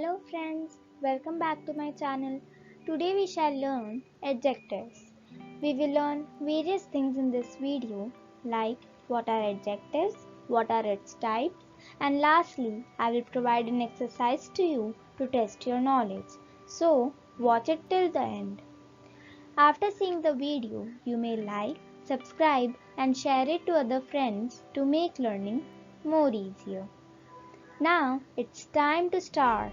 Hello friends, welcome back to my channel. Today we shall learn adjectives. We will learn various things in this video like what are adjectives, what are its types, and lastly I will provide an exercise to you to test your knowledge. So watch it till the end. After seeing the video, you may like, subscribe and share it to other friends to make learning more easier. Now it's time to start.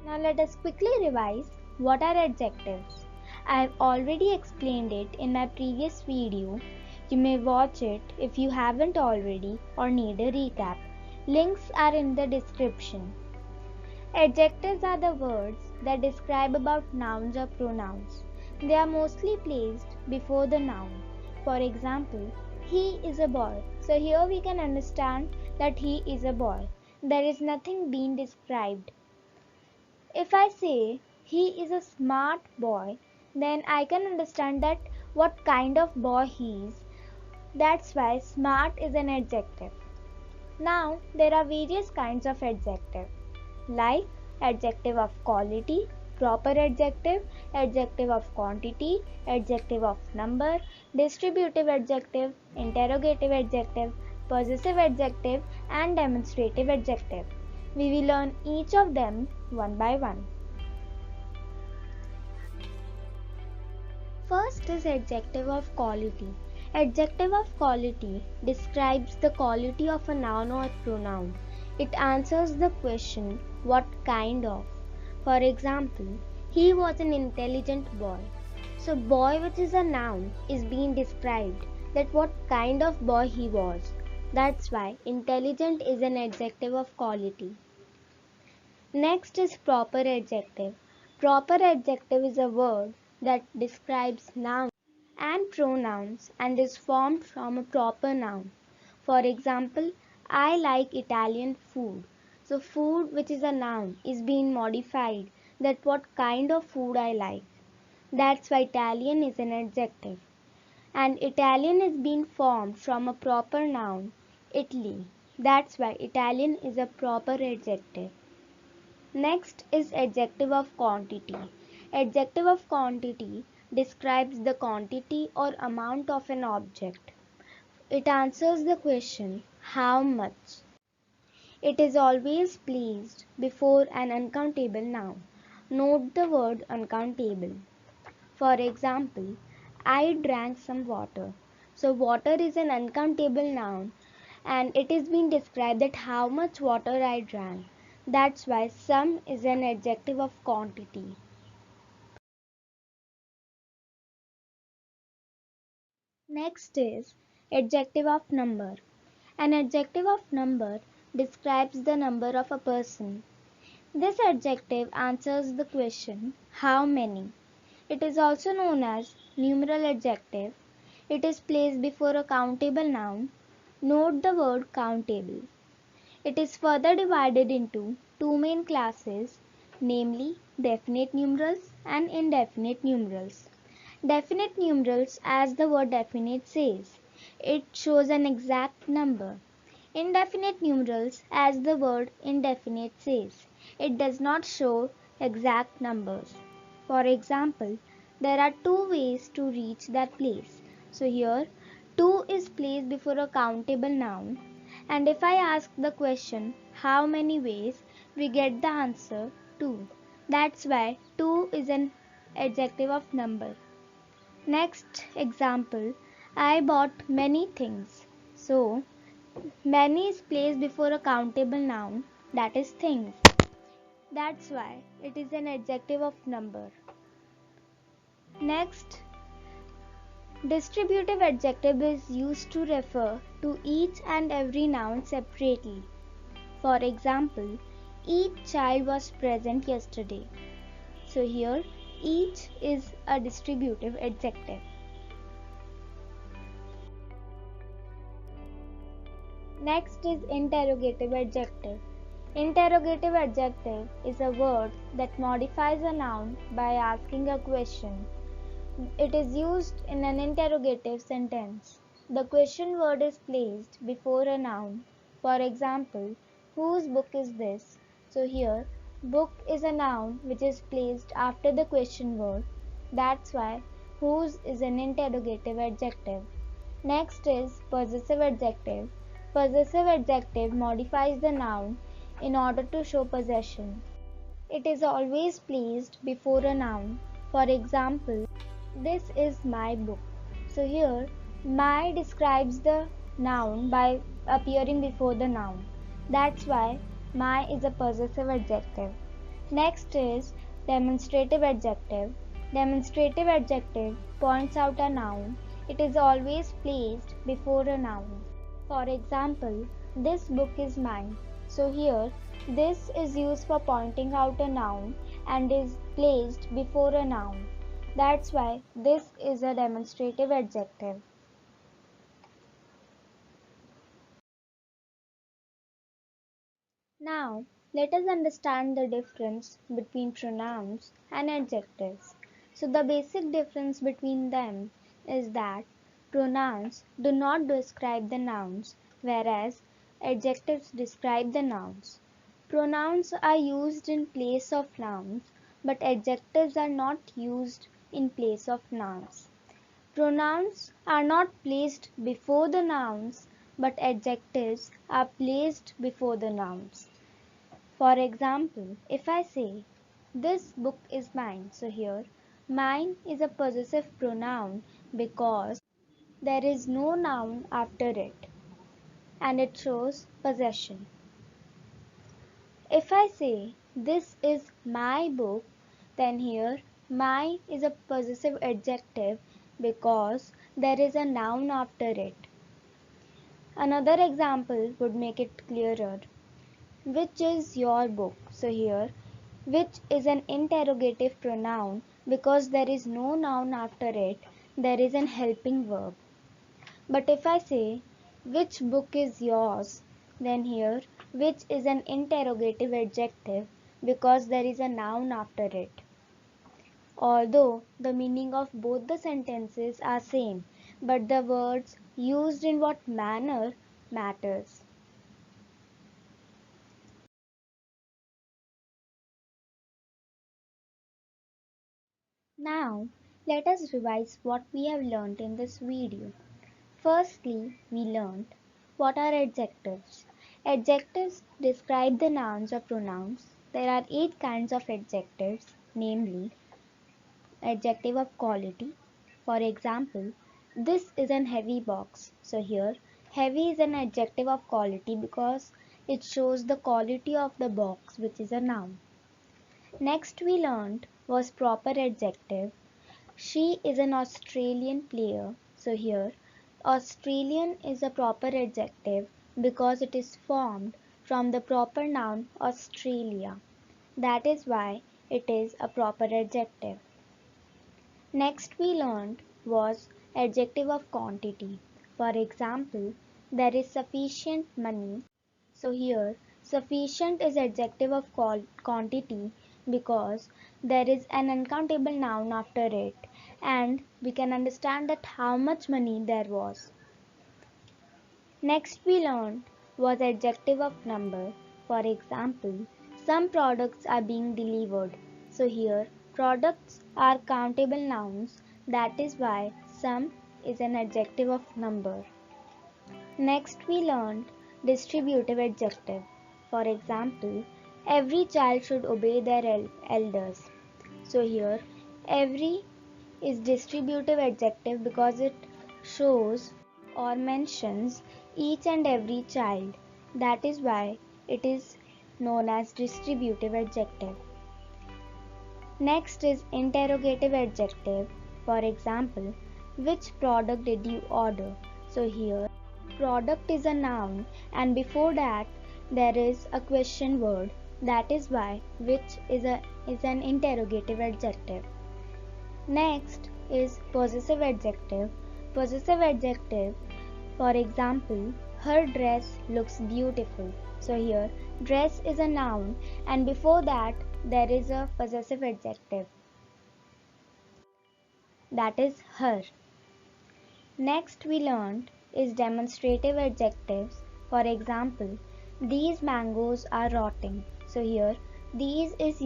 Now let us quickly revise what are adjectives. I have already explained it in my previous video. You may watch it if you haven't already or need a recap. Links are in the description. Adjectives are the words that describe about nouns or pronouns. They are mostly placed before the noun. For example, he is a boy. So here we can understand that he is a boy. There is nothing being described. If I say he is a smart boy, then I can understand that what kind of boy he is. That's why smart is an adjective. Now there are various kinds of adjective like adjective of quality, proper adjective, adjective of quantity, adjective of number, distributive adjective, interrogative adjective, possessive adjective and demonstrative adjective. We will learn each of them one by one. First is adjective of quality. Adjective of quality describes the quality of a noun or pronoun. It answers the question, what kind of? For example, he was an intelligent boy. So boy, which is a noun, is being described that what kind of boy he was. That's why intelligent is an adjective of quality. Next is proper adjective. Proper adjective is a word that describes nouns and pronouns and is formed from a proper noun. For example, I like Italian food. So food, which is a noun, is being modified that what kind of food I like. That's why Italian is an adjective. And Italian is being formed from a proper noun, Italy. That's why Italian is a proper adjective. Next is adjective of quantity. Adjective of quantity describes the quantity or amount of an object. It answers the question, how much? It is always placed before an uncountable noun. Note the word uncountable. For example, I drank some water. So water is an uncountable noun and it is being described that how much water I drank. That's why some is an adjective of quantity. Next is adjective of number. An adjective of number describes the number of a person. This adjective answers the question, how many? It is also known as numeral adjective. It is placed before a countable noun. Note the word countable. It is further divided into two main classes, namely definite numerals and indefinite numerals. Definite numerals, as the word definite says, it shows an exact number. Indefinite numerals, as the word indefinite says, it does not show exact numbers. For example, there are two ways to reach that place. So here, 2 is placed before a countable noun. And if I ask the question, how many ways, we get the answer 2. That's why 2 is an adjective of number. Next example, I bought many things. So, many is placed before a countable noun, that is things. That's why it is an adjective of number. Next, distributive adjective is used to refer to each and every noun separately. For example, each child was present yesterday. So here, each is a distributive adjective. Next is interrogative adjective. Interrogative adjective is a word that modifies a noun by asking a question. It is used in an interrogative sentence. The question word is placed before a noun. For example, whose book is this? So here, book is a noun which is placed after the question word. That's why whose is an interrogative adjective. Next is possessive adjective. Possessive adjective modifies the noun in order to show possession. It is always placed before a noun. For example, this is my book. So here, my describes the noun by appearing before the noun. That's why my is a possessive adjective. Next is demonstrative adjective. Demonstrative adjective points out a noun. It is always placed before a noun. For example, this book is mine. So here, this is used for pointing out a noun and is placed before a noun. That's why this is a demonstrative adjective. Now, let us understand the difference between pronouns and adjectives. So, the basic difference between them is that pronouns do not describe the nouns, whereas adjectives describe the nouns. Pronouns are used in place of nouns, but adjectives are not used in place of nouns. Pronouns are not placed before the nouns, but adjectives are placed before the nouns. For example, if I say, this book is mine, so here, mine is a possessive pronoun because there is no noun after it and it shows possession. If I say, this is my book, then here, my is a possessive adjective because there is a noun after it. Another example would make it clearer. Which is your book? So here, which is an interrogative pronoun because there is no noun after it, there is an helping verb. But if I say, which book is yours? Then here, which is an interrogative adjective because there is a noun after it. Although the meaning of both the sentences are same, but the words used in what manner matters. Now, let us revise what we have learned in this video. Firstly, we learned what are adjectives. Adjectives describe the nouns or pronouns. There are 8 kinds of adjectives, namely adjective of quality. For example, this is an heavy box. So here, heavy is an adjective of quality because it shows the quality of the box, which is a noun. Next we learned was proper adjective. She is an Australian player. So here, Australian is a proper adjective because it is formed from the proper noun Australia. That is why it is a proper adjective. Next we learned was adjective of quantity. For example, there is sufficient money. So here, sufficient is adjective of quantity because there is an uncountable noun after it and we can understand that how much money there was. Next we learned was adjective of number. For example, some products are being delivered. So here, products are countable nouns. That is why some is an adjective of number. Next we learned distributive adjective. For example, every child should obey their elders. So here, every is distributive adjective because it shows or mentions each and every child. That is why it is known as distributive adjective. Next is interrogative adjective. For example, which product did you order? So here, product is a noun and before that there is a question word. That is why which is an interrogative adjective. Next is possessive adjective. Possessive adjective, for example, her dress looks beautiful. So here, dress is a noun and before that there is a possessive adjective. That is her. Next we learned is demonstrative adjectives. For example, these mangoes are rotting. So here, these is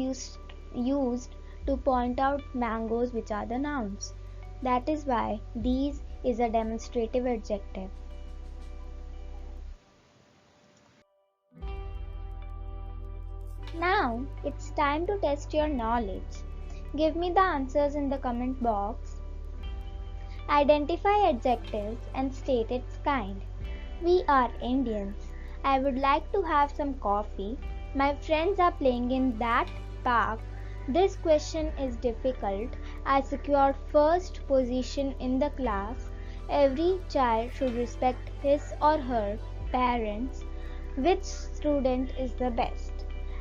used to point out mangoes which are the nouns. That is why these is a demonstrative adjective. Now it's time to test your knowledge. Give me the answers in the comment box. Identify adjectives and state its kind. We are Indians. I would like to have some coffee. My friends are playing in that park. This question is difficult. I secured first position in the class. Every child should respect his or her parents. Which student is the best?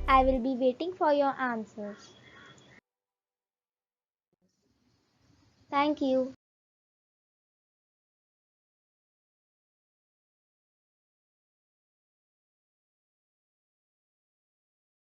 I will be waiting for your answers. Thank you.